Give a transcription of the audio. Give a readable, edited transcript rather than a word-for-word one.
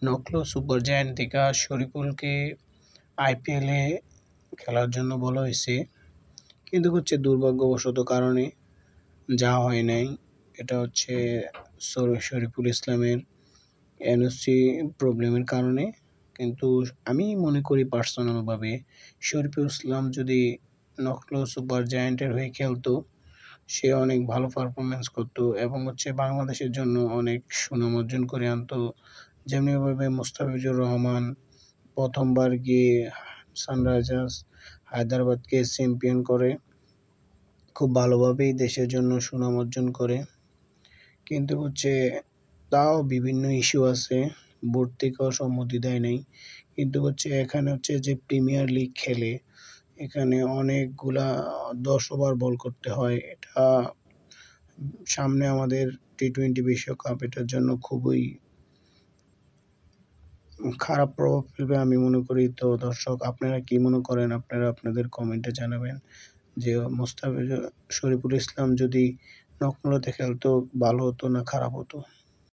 নকল super giant থেকে শরীফুলকে আইপিএলে খেলার জন্য বলা হয়েছে, কিন্তু দুর্ভাগ্যবশত কারণে যাওয়া হয় নাই। এটা শরীফুল ইসলামের এনওসি প্রবলেমের কারণে। কিন্তু আমি মনে করি পার্সোনালভাবে শরীফুল ইসলাম যদি নকল সুপার জায়ান্টের হয়ে খেলতো, সে অনেক ভালো পারফরমেন্স করতো এবং বাংলাদেশের জন্য অনেক সুনাম অর্জন করে আনতো। যেমনিভাবে মুস্তাফিজুর রহমান প্রথমবার গিয়ে সানরাইজার্স হায়দ্রাবাদকে চ্যাম্পিয়ন করে, খুব ভালোভাবেই দেশের জন্য সুনাম অর্জন করে। কিন্তু তাও বিভিন্ন ইস্যু আছে, বোর্ড থেকেও সম্মতি দেয় নাই। কিন্তু এখানে যে প্রিমিয়ার লিগ খেলে, এখানে অনেকগুলা 10 ওভার বল করতে হয়। এটা সামনে আমাদের টি-20 বিশ্বকাপ, এটার জন্য খুবই খারাপ প্রভাব ফেলবে আমি মনে করি। তো দর্শক, আপনারা কি মনে করেন? আপনারা আপনাদের কমেন্টে জানাবেন যে শরীফুল ইসলাম যদি নকলতে খেলতো ভালো হতো না খারাপ হতো।